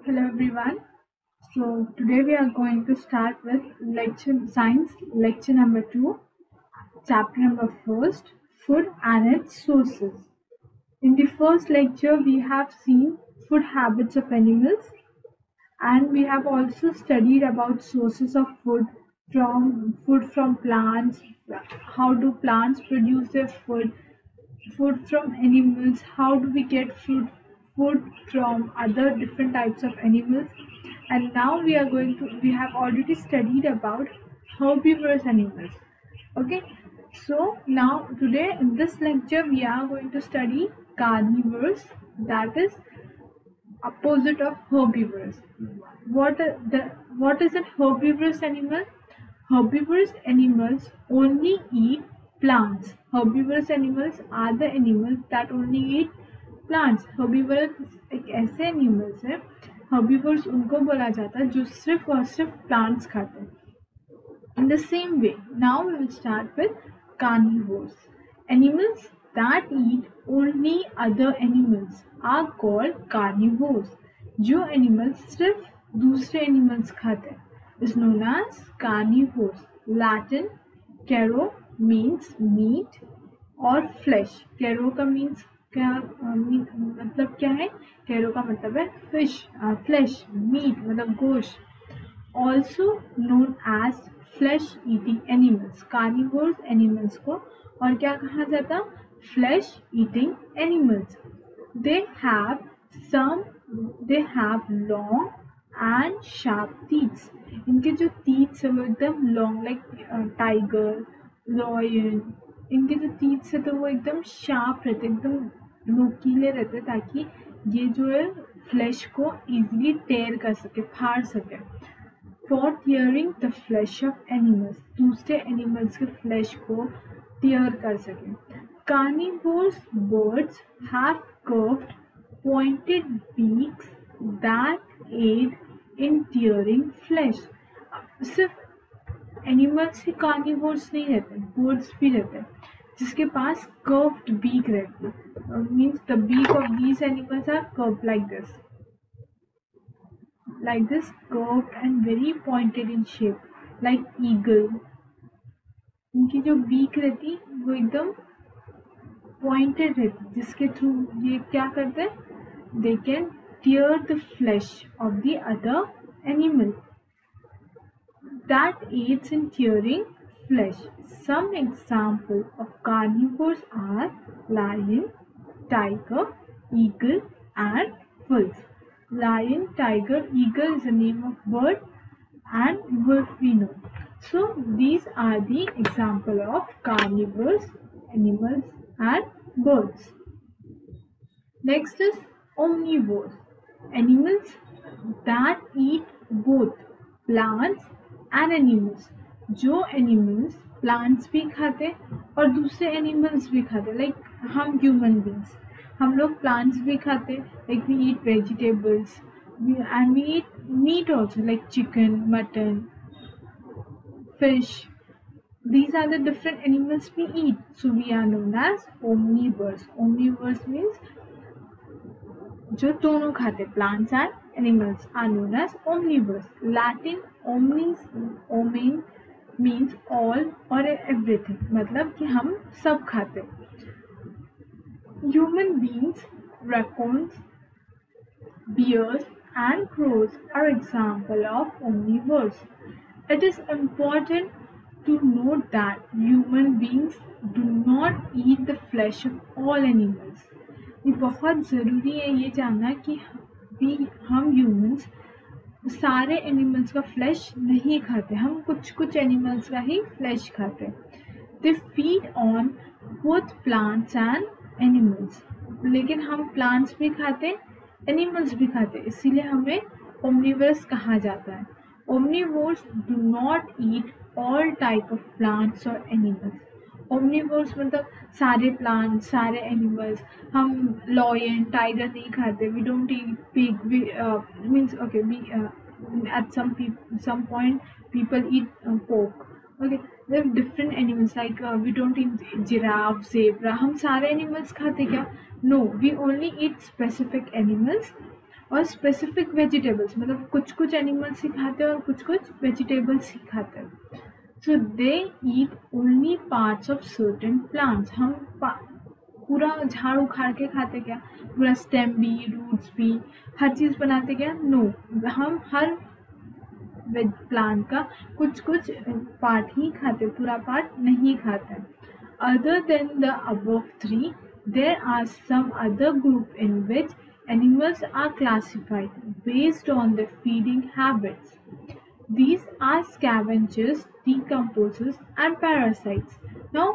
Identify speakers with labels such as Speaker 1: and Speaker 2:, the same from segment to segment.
Speaker 1: Hello everyone. So today we are going to start with science lecture number 2, chapter number 1st, food and its sources. In the first lecture we have seen food habits of animals, and we have also studied about sources of food from plants, how do plants produce their food from animals, how do we get food from other different types of animals. And now we have already studied about herbivorous animals. Okay, so now today in this lecture we are going to study carnivores, that is opposite of herbivorous. What is a herbivorous animal? Herbivorous animals only eat plants. Herbivorous animals are the animals that only eat plants. Herbivorous एक ऐसे animals है, herbivores उनको बोला जाता है जो सिर्फ और सिर्फ प्लांट्स खाते हैं. In the same way, now we will start with carnivores. Animals that eat only other animals are called carnivores. जो animals सिर्फ दूसरे animals खाते हैं is known as carnivores. Latin caro means meat और flesh. Caro का means क्या मतलब क्या है? Caro का मतलब है fish, flesh, meat मतलब गोश्त. Also known as flesh eating animals. Carnivores animals को और क्या कहा जाता? Flesh eating animals. They have long and sharp teeth. इनके जो teeth है वो एकदम long, like tiger, lion. इनके जो teeth है तो वो एकदम sharp रहते, एकदम नुकीले रहते, ताकि ये जो है flesh को easily tear कर सके, फाड़ सके. For tearing the flesh of animals, दूसरे animals के flesh को tear कर सके. Carnivorous birds have curved, pointed beaks that aid in tearing flesh. सिर्फ animals ही carnivores नहीं रहते, birds भी रहते हैं जिसके पास curved beak रहती है. Means the beak of these animals are curved like this, curved and very pointed in shape, like eagle. इनकी जो बीक रहती वो एकदम pointed रहती, जिसके थ्रू ये क्या करते हैं? They can tear the flesh of the other animal. That aids in tearing flesh. Some examples of carnivores are lion, tiger, eagle, and wolf. Lion, tiger, eagle is the name of bird, and wolf we know. So these are the example of carnivorous animals and birds. Next is omnivores. Animals that eat both plants and animals. जो animals plants भी खाते और दूसरे animals भी खाते, like हम human beings. हम लोग plants भी खाते, like we eat vegetables, and we eat meat also, like chicken, mutton, fish. These are the different animals we eat. So we are known as omnivores. Omnivores means जो दोनों खाते, plants and animals, are known as omnivores. Latin omni means all or everything, मतलब कि हम सब खाते. Human beings, raccoons, bears and crows are example of omnivores. It is important to note that human beings do not eat the flesh of all animals. ये बहुत ज़रूरी है ये जानना कि हम ह्यूमंस सारे एनिमल्स का फ्लैश नहीं खाते, हम कुछ एनिमल्स का ही फ्लैश खाते. They feed on both plants and animals. लेकिन हम प्लांट्स भी खाते, एनिमल्स भी खाते, इसीलिए हमें ओमनिवरस कहा जाता है. Omnivores do not eat all type of plants और एनिमल्स. ओमनिवोर्स मतलब सारे प्लांट, सारे एनिमल्स. हम लॉयन, टाइगर नहीं खाते. We don't eat pig. We means okay, we at some point people eat pork. Okay, there are different animals like we don't eat giraffe, zebra. हम सारे animals खाते क्या? No, we only eat specific animals और specific vegetables, मतलब कुछ कुछ animals ही खाते हैं और कुछ कुछ वेजिटेबल्स ही खाते हैं। So they eat only parts of certain plants. हम पूरा झाड़ उखाड़ के खाते क्या, पूरा स्टेम भी, रूट्स भी, हर चीज़ बनाते क्या? नो, हम हर प्लांट का कुछ कुछ पार्ट ही खाते, पूरा पार्ट नहीं खाते। Other than the above three, there are some other group in which animals are classified based on their feeding habits. These are scavengers, decomposers, and parasites. Now,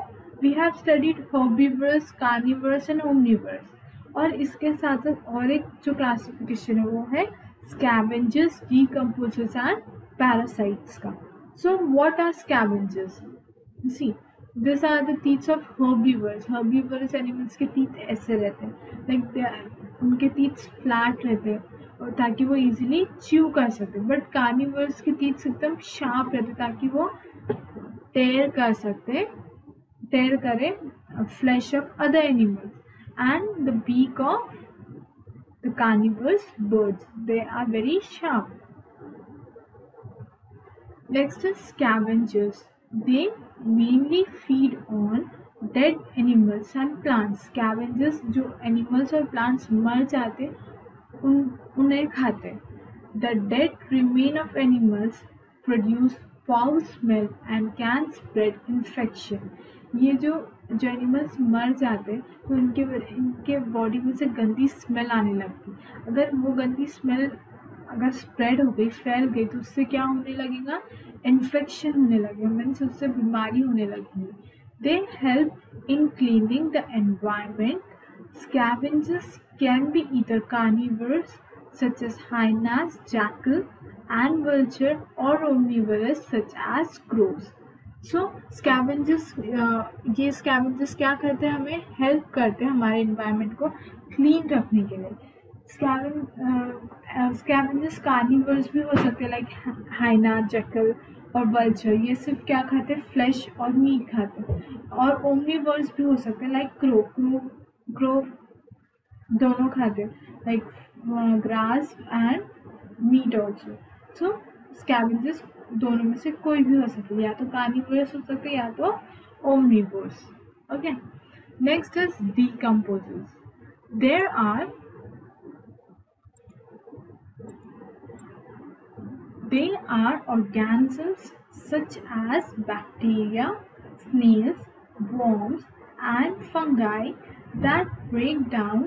Speaker 1: we have studied herbivores, carnivores, and omnivores. और इसके साथ साथ और एक जो classification है वो है scavengers, decomposers, and parasites का. So, what are scavengers? See, these are the teeth of herbivores. Herbivorous animals के teeth ऐसे रहते हैं, like उनके teeth flat रहते हैं और ताकि वो easily chew कर सके. बट कार्निवर्स के teeth एकदम sharp रहते हैं ताकि वो tear कर सकते, tear करे flesh of other animals. And the beak of the carnivorous birds, they are very sharp. Next is scavengers. They mainly feed on dead animals and plants. Scavengers जो animals और plants मर जाते उन्हें खाते. The dead remain of animals produce foul smell and can spread infection. ये जो animals मर जाते तो इनके बॉडी में से गंदी स्मेल आने लगती. अगर वो गंदी स्मेल अगर स्प्रेड हो गई, फैल गई, तो उससे क्या होने लगेगा? इन्फेक्शन होने लगेगा, मीन्स उससे बीमारी होने लगेगी. They help in cleaning the environment. Scavengers can be either carnivores such as hyenas, jackal, and vulture, or omnivorous such as crows. So scavengers, ये scavengers क्या करते हैं? हमें हेल्प करते हैं हमारे इन्वायरमेंट को क्लीन रखने के लिए. स्कैवेंजर्स कार्निवर्स भी हो सकते हैं, लाइक हाइना, जैकल और वल्चर. ये सिर्फ क्या खाते हैं? फ्लैश और मीट खाते हैं. और ओमनीवर्स भी हो सकते हैं, लाइक क्रो दोनों खाते हैं, like grass and meet also. So scavengers दोनों में से कोई भी हो सकते हैं, या तो कार्निवर्स हो सकते हैं या तो omnivores. Okay, next is decomposers. There are They are organisms such as bacteria, snails, worms, and fungi that break down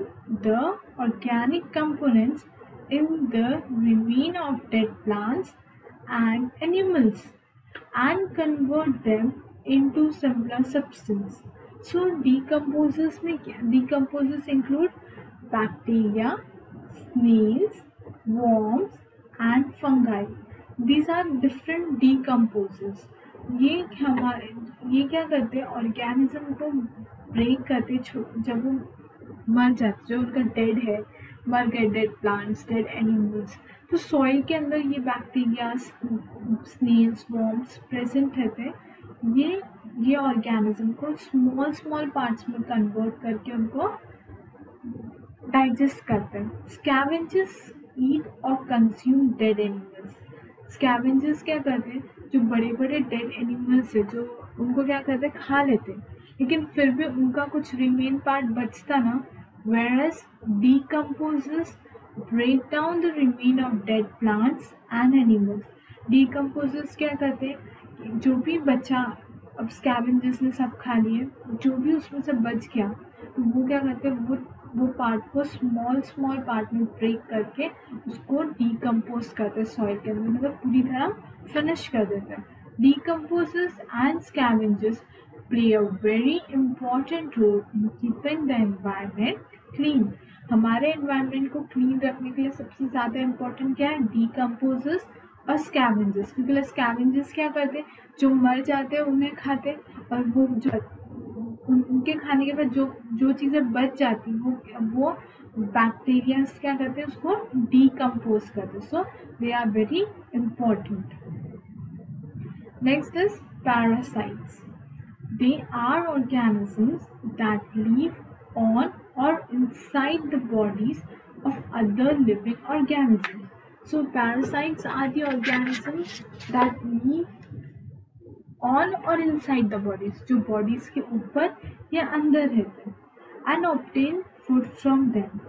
Speaker 1: the organic components in the remain of dead plants and animals and convert them into similar substance. So decomposers में क्या? Decomposers include bacteria, snails, worms, and fungi. These are different decomposers. ये क्या करते हैं? Organism को break करते जब वो मर जाते, जो उनका डेड है, मर गए, डेड प्लांट्स, डेड एनिमल्स, तो सॉइल के अंदर ये बैक्टीरिया, स्नेल्स, वॉर्म्स प्रेजेंट रहते हैं. ये ऑर्गेनिज्म को स्मॉल स्मॉल पार्ट्स में कन्वर्ट करके उनको डाइजेस्ट करते हैं. स्कैवेंजर्स ईट और कंज्यूम डेड एनिमल्स. स्कैवेंजर्स क्या करते हैं? जो बड़े बड़े डेड एनिमल्स है, जो उनको क्या करते हैं? खा लेते हैं, लेकिन फिर भी उनका कुछ रिमेन पार्ट बचता ना. whereas decomposers break down the remain of dead plants and animals. Decomposers क्या करते हैं? जो भी बचा, अब स्कैवेंजर्स ने सब खा लिए, जो भी उसमें से बच गया, तो वो क्या करते हैं? वो पार्ट को स्मॉल पार्ट में ब्रेक करके उसको डीकम्पोज करते हैं सॉइल के अंदर, मतलब पूरी तरह फिनिश कर देते हैं. Decomposers and scavengers play a very important role in keeping the environment clean. हमारे एनवायरनमेंट को क्लीन रखने के लिए सबसे ज़्यादा इम्पोर्टेंट क्या है? डीकम्पोजर्स और स्कैवेंजर्स. क्योंकि स्कैवेंजर्स क्या करते हैं? जो मर जाते हैं उन्हें खाते, और वो जो उनके खाने के बाद जो चीज़ें बच जाती वो बैक्टीरियाज क्या करते हैं? उसको डीकम्पोज करते. So they are very important. Next is parasites. They are organisms that live on or inside the bodies of other living organisms. So parasites are the organisms that live on or inside the bodies, जो bodies के ऊपर या अंदर रहते हैं, and obtain food from them.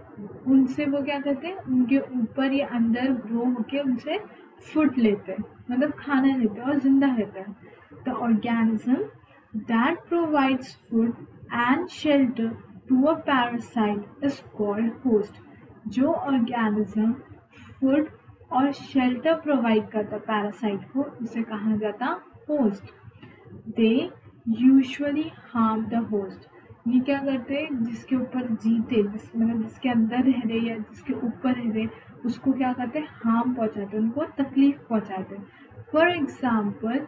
Speaker 1: उनसे वो क्या करते हैं, उनके ऊपर या अंदर ग्रो होके उनसे फूड लेते हैं, मतलब खाना लेते हैं और जिंदा रहते हैं. The organism that provides food and shelter to a parasite is called host. जो organism food और shelter provide करता parasite को उसे कहा जाता host. They usually harm the host. ये क्या करते हैं, जिसके ऊपर जीते, मतलब जिसके अंदर रह रहे या जिसके ऊपर रह रहे, उसको क्या करते हैं, हार्म पहुंचाते हैं, उनको तकलीफ पहुंचाते हैं. For example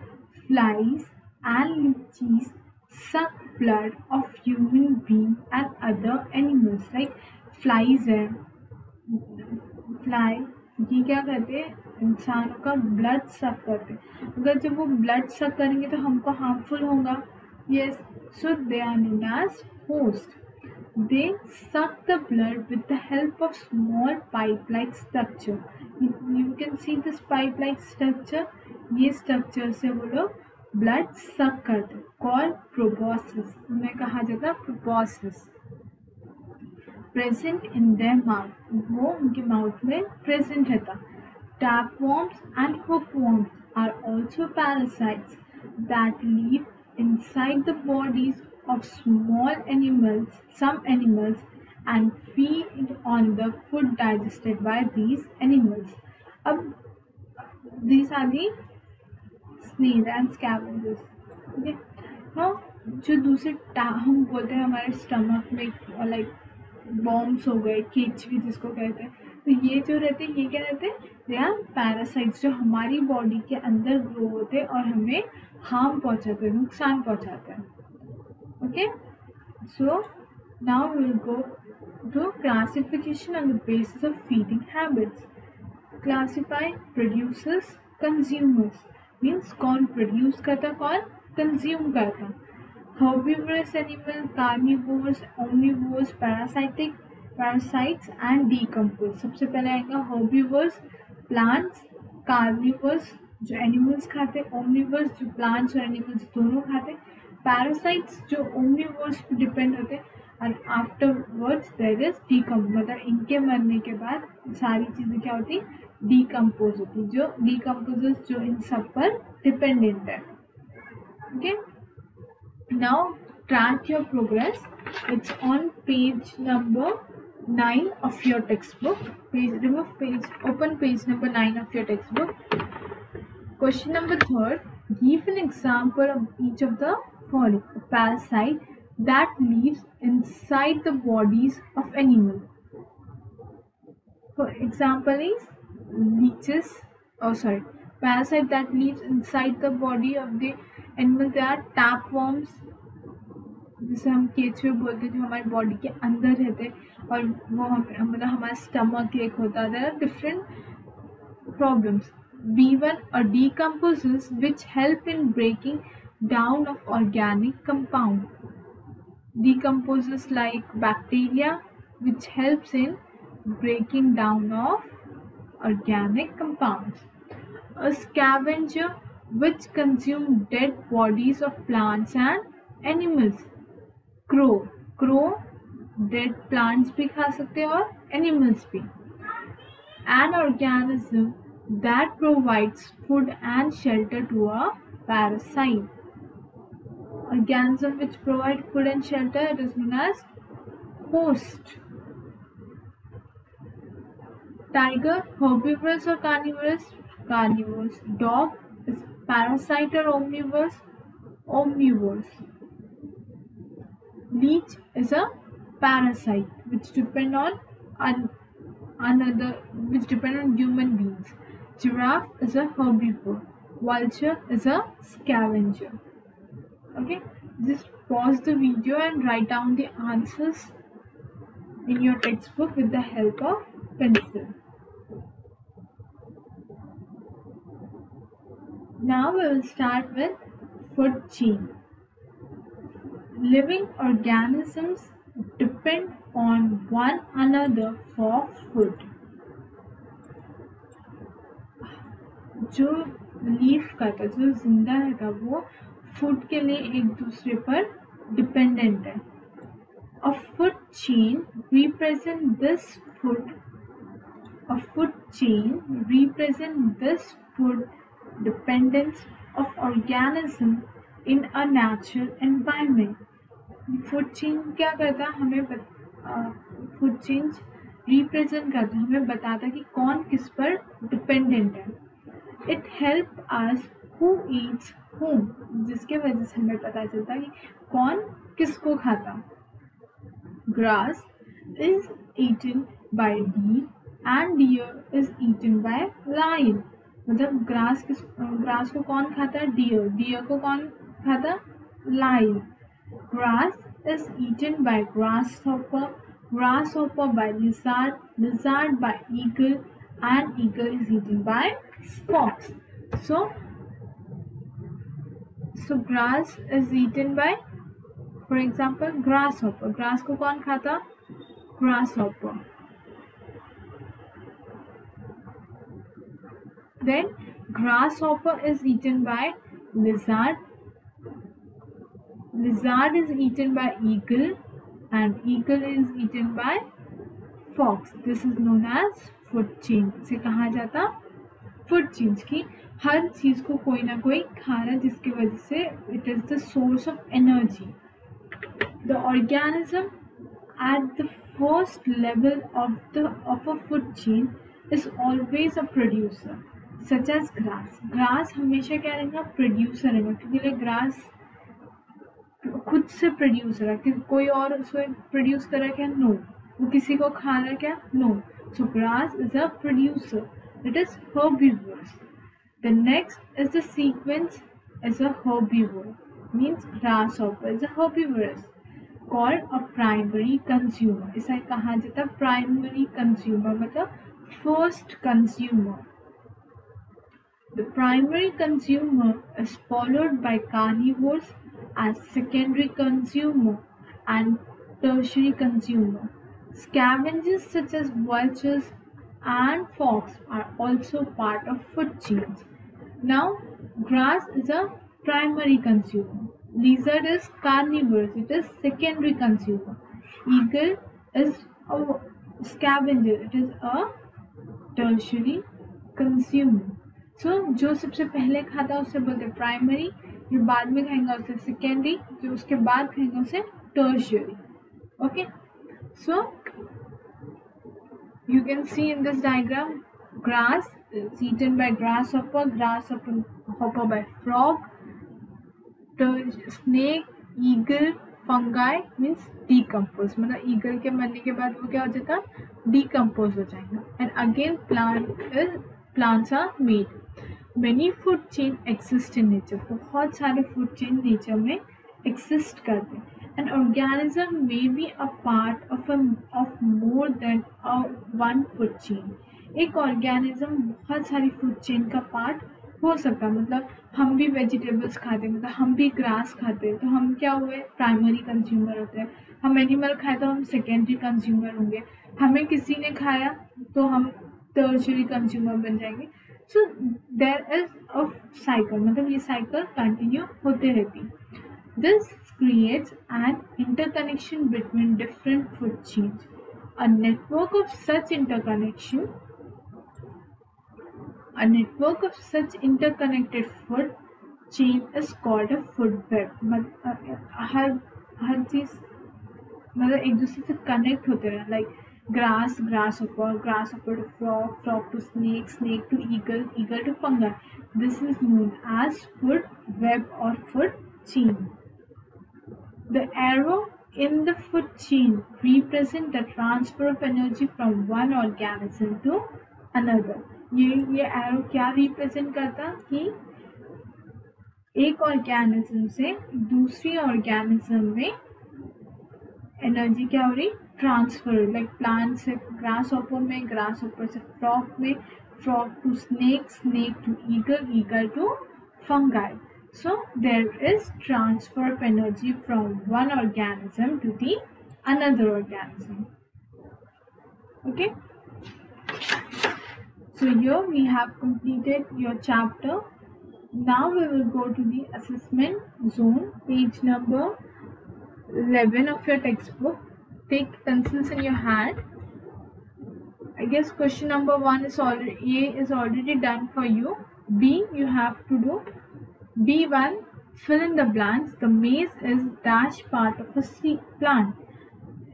Speaker 1: flies and लीचीज suck blood of human being and other animals. Like flies है, फ्लाई ये क्या करते हैं, इंसानों का ब्लड सक करते हैं. अगर जब वो ब्लड सक करेंगे तो हमको हार्मफुल होगा. Yes, so they are known as host. They suck the blood with the help of small pipe-like structure. You can see this pipe-like structure. ये structure से वो लोग blood suck करते हैं. Called proboscis. उन्हें कहा जाता है proboscis. Present in their mouth. वो उनके mouth में present रहता. Tapeworms and hookworms are also parasites that live inside the bodies of small animals, some animals, and feed on the food digested by these animals. अब these are the snails and scavengers. Okay, now जो दूसरे हम बोलते हैं हमारे stomach में like bombs हो गए, केचवी जिसको कहते हैं, तो ये जो रहते हैं ये क्या रहते हैं, दे आर पैरासाइट्स जो हमारी बॉडी के अंदर ग्रो होते हैं और हमें हार्म पहुंचाते हैं, नुकसान पहुंचाते हैं. Okay, so now we will go to classification on the basis of feeding habits. Classify producers, consumers. Means कौन produce करता, कौन consume करता. Herbivorous animal, carnivores, omnivores, parasites and decompose. सबसे पहले आएगा herbivores, plants, carnivores जो animals खाते, omnivores जो plants और animals दोनों खाते, पैरासाइट्स जो ओमनिवोर्स पे डिपेंड होते हैं, and afterwards there is decompose. मतलब इनके मरने के बाद सारी चीज़ें क्या होती, डीकम्पोज होती, जो डीकम्पोजर्स जो इन सब पर डिपेंडेंट है. Okay, now track your progress. It's on page number 9 of your textbook. Open page number 9 of your textbook. Question number 3. Give an example of each of the following. A parasite that lives inside the bodies of animals. For example is leeches. Parasite that lives inside the body of the animal. They are tapeworms, जिसे हम केचुए बोलते हैं, जो हमारी body के अंदर रहते हैं और वो मतलब हमारा स्टमक एक होता है. There are different problems. B1 are decomposers which help in breaking down of organic compound. Decomposers like bacteria which helps in breaking down of organic compounds. A scavenger which consume dead bodies of plants and animals. Crow dead plants भी खा सकते हैं और animals भी. An organism that provides food and shelter to a parasite. Organism which provide food and shelter, it is known as host. Tiger, herbivorous or carnivorous? Carnivores. Dog is parasite or omnivorous? Omnivores. Leech is a parasite which depend on human beings. Giraffe is a herbivore. Vulture is a scavenger. Okay, just pause the video and write down the answers in your textbook with the help of pencil. Now we will start with food chain. Living organisms depend on one another for food. जो leaf का था, जो जिंदा रहता, वो food के लिए एक दूसरे पर डिपेंडेंट है. A food chain represent this food. A food chain represent this food dependence of organism in a natural environment. Food chain क्या करता है, हमें फूड चेन रिप्रेजेंट करता है, हमें बताता है कि कौन किस पर डिपेंडेंट है. It help us who Yeats whom, जिसके वजह से हमें पता चलता है कि कौन किसको खाता. Grass is eaten by deer and deer is eaten by lion. मतलब ग्रास को कौन खाता है, डियर को कौन खाता, lion. Grass is eaten by grasshopper by lizard by eagle, and eagle is eaten by fox. So grass is eaten by, for example, grasshopper. Grass को कौन खाता, grasshopper. Then grasshopper is eaten by lizard. Lizard is eaten by eagle, and eagle is eaten by fox. This is known as food chain. इसे कहा जाता food chain की हर चीज को कोई ना कोई खा रहा है, जिसकी वजह से it is the source of energy. The organism at the first level of a food chain is always a producer, such as grass. Grass हमेशा क्या रहेगा, producer रहेगा, क्योंकि grass खुद से प्रोड्यूस करा, कि कोई और उसको प्रोड्यूस करा क्या, नो. वो किसी को खा रहा क्या, no. So grass is a producer, it is herbivores. The next is the sequence is a herbivore, means grasshopper is a herbivorous called a primary consumer. इसे कहा जाता है प्राइमरी कंज्यूमर, मतलब first consumer. The primary consumer is followed by carnivores as secondary consumer and tertiary consumer. Scavengers such as vultures and fox are also part of food chains. Now, grass is a primary consumer. Lizard is carnivorous, it is secondary consumer. Eagle is a scavenger, it is a tertiary consumer. So, जो सबसे पहले खाता है उसे बोलते हैं primary, जो बाद में खाएंगे उसे सेकेंडरी, जो उसके बाद खाएंगे उसे tertiary. Okay, so you can see in this diagram, grass is eaten by grasshopper by frog, snake, eagle, fungi means decompose, मतलब ईगल के मरने के बाद वो क्या हो जाता है, डिकम्पोज हो जाएगा. And again plants are made. Many food chain exist in nature. बहुत सारे food chain nature में exist करते हैं. An organism may be a part of more than one food chain. एक organism बहुत सारी food chain का part हो सकता है. मतलब हम भी vegetables खाते हैं, मतलब हम भी grass खाते हैं, तो हम क्या हुए, primary consumer होते हैं. हम animal खाए तो हम secondary consumer होंगे. हमें किसी ने खाया तो हम tertiary consumer बन जाएंगे. So there is a cycle, मतलब ये cycle continue होते रहती. This creates an interconnection between different food chains. A network of such interconnected food chain is called a food web. हर चीज मतलब एक दूसरे से कनेक्ट होते रहे, like grasshopper to frog to snake to eagle to fungi. This is known as food web or food chain. The arrow in the food chain represent the transfer of energy from one organism to another. ये arrow क्या represent करता कि एक organism से दूसरी organism में energy क्या हो रही, ट्रांसफर. लाइक प्लांट से ग्रासहॉपर में, ग्रासहॉपर से फ्रॉग में, frog to snake to eagle to fungi. So there is transfer of energy from one organism to the another organism. Okay, so here we have completed your chapter. Now we will go to the assessment zone, page number 11 of your textbook. Take pencils in your hand. I guess question number 1 is already, A is already done for you. B you have to do. B1, fill in the blanks. The maize is dash part of a seed plant.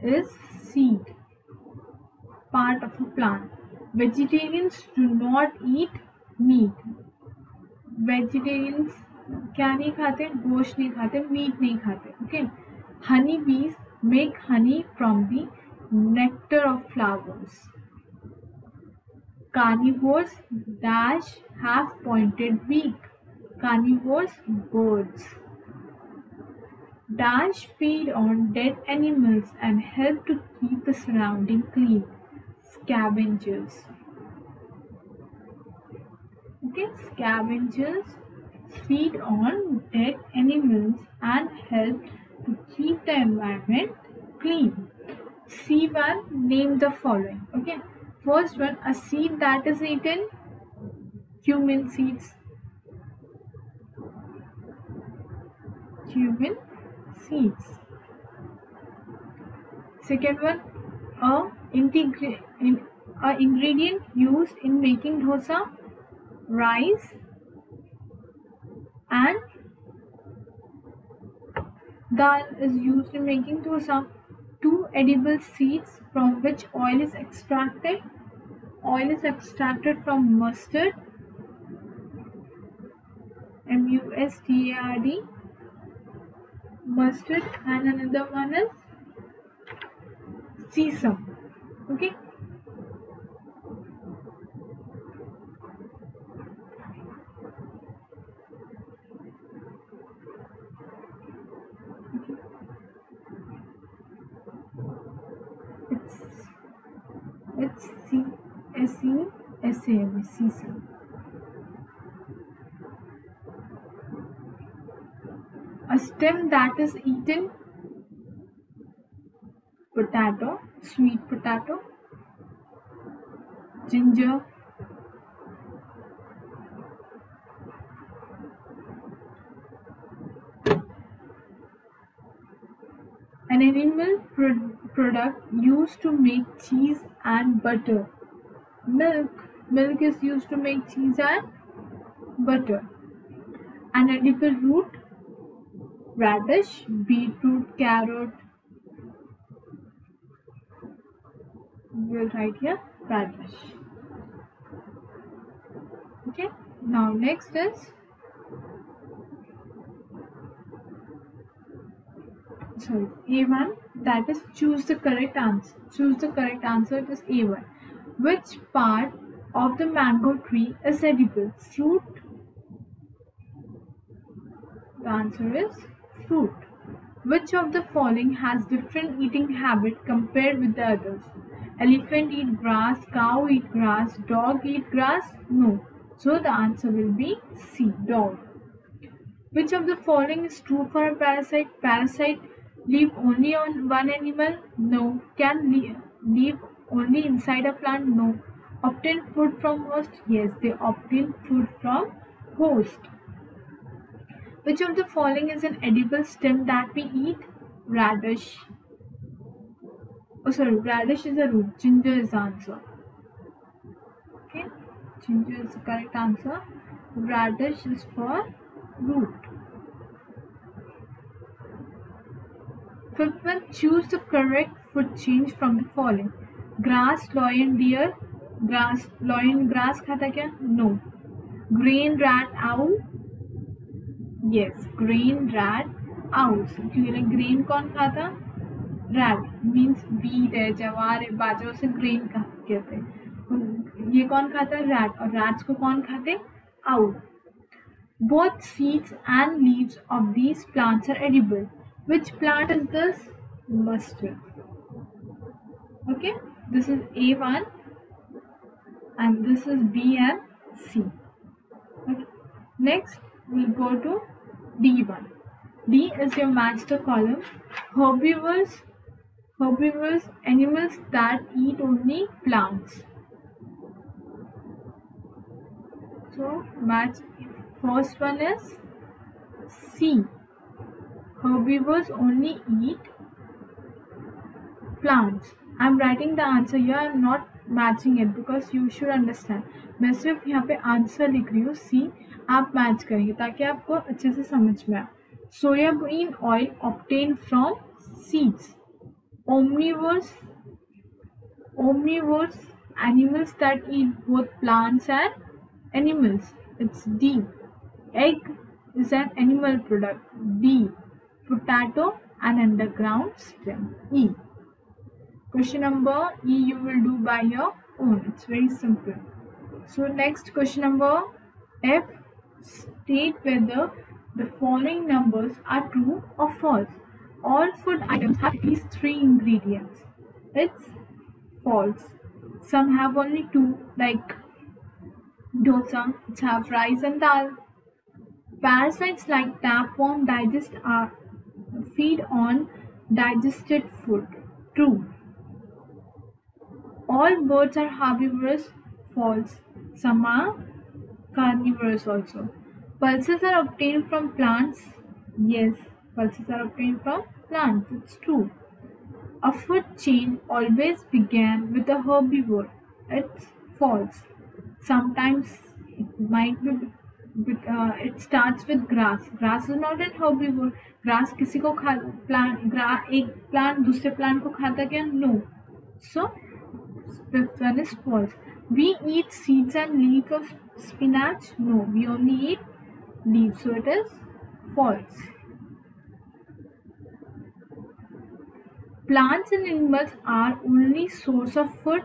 Speaker 1: Is seed part of a plant. Vegetarians do not eat meat. Vegetarians क्या नहीं खाते? गोश्त नहीं खाते, meet नहीं खाते. Okay. Honey bees make honey from the nectar of flowers. Carnivores dash have pointed beak. Carnivores birds. Dash feed on dead animals and help to keep the surrounding clean. Scavengers. Okay, scavengers feed on dead animals and help to keep the environment clean. C1, name the following. Okay, first one, a seed that is eaten, cumin seeds. Cumin seeds. Second one, a ingredient used in making dosa, rice and dal is used in making dosa. 2 edible seeds from which oil is extracted. Oil is extracted from mustard, mustard, mustard, and another one is sesame. Okay. It's sesame, sesame. A stem that is eaten, potato, sweet potato, ginger, an animal product used to make cheese and butter. Milk. Milk is used to make cheese and butter. An edible root, radish, beetroot, carrot. We'll write here radish. Okay. Now next is A1, that is choose the correct answer. Choose the correct answer. It is A1. Which part of the mango tree is edible? Fruit. The answer is fruit. Which of the following has different eating habit compared with the others? Elephant eat grass, cow eat grass, dog eat grass? No. So the answer will be C, dog. Which of the following is true for a parasite? Parasite live only on one animal? No. Can live only inside a plant? No. Obtain food from host? Yes, they obtain food from host. Which of the following is an edible stem that we eat? Radish. Radish is a root. Ginger is the answer. Okay, ginger is the correct answer. Radish is for root. Fifth one, choose the correct food change from the following. Grass, lion, deer. Lion grass खाता क्या? No. Grain, rat, owl. Yes, grain, rat, owls. क्योंकि grain कौन खाता? Rat means wheat है, जवार है, बाजरों से grain कहते हैं. ये कौन खाता है? Rat. और rats को कौन खाते? Owl. Both seeds and leaves of these plants are edible. Which plant is this? Mustard. Okay, this is A1 and this is B and C. Okay. Next, we'll go to D1. D is your match the column. Herbivores Herbivores, animals that eat only plants. So match. First one is C. Herbivores only eat plants. I'm writing the answer here. I'm not matching it because you should understand. मैं सिर्फ यहाँ पे answer लिख रही हूँ. C आप match करेंगे ताकि आपको अच्छे से समझ में आए. Soybean oil obtained from seeds. Omnivores animals that eat both plants and animals. It's D. Egg is an animal product. B. Potato and underground stem. E. Question number E you will do by your own. It's very simple. So next question number F. State whether the following numbers are true or false. All food items have at least 3 ingredients. It's false. Some have only 2, like dosa, which have rice and dal. Parasites like tapeworm feed on digested food. True. All birds are herbivorous. False. Some are carnivorous also. Pulses are obtained from plants. Yes, pulses are obtained from plants. It's true. A food chain always began with a herbivore. It's false. Sometimes it might be. It starts with grass. Grass is not an herbivore. Grass किसी को खा एक plant दूसरे plant को खाता क्या? No. So fifth one is false. We eat seeds and leaves of spinach. No, we only eat leaves. So it is false. Plants and animals are only source of food.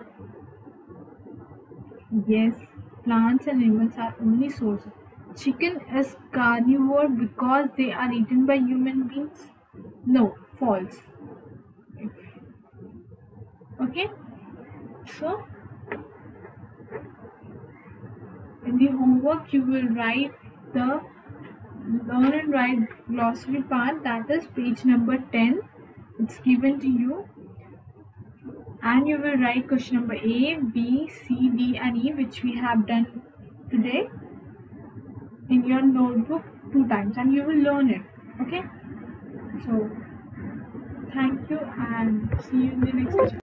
Speaker 1: Yes, plants and animals are only source. Chicken is carnivore because they are eaten by human beings. No, false. Okay, so in the homework you will write the learn and write glossary part, that is page number 10. It's given to you, and you will write question number A, B, C, D and E, which we have done today, in your notebook 2 times, and you will learn it. Okay, so thank you and see you in the next session.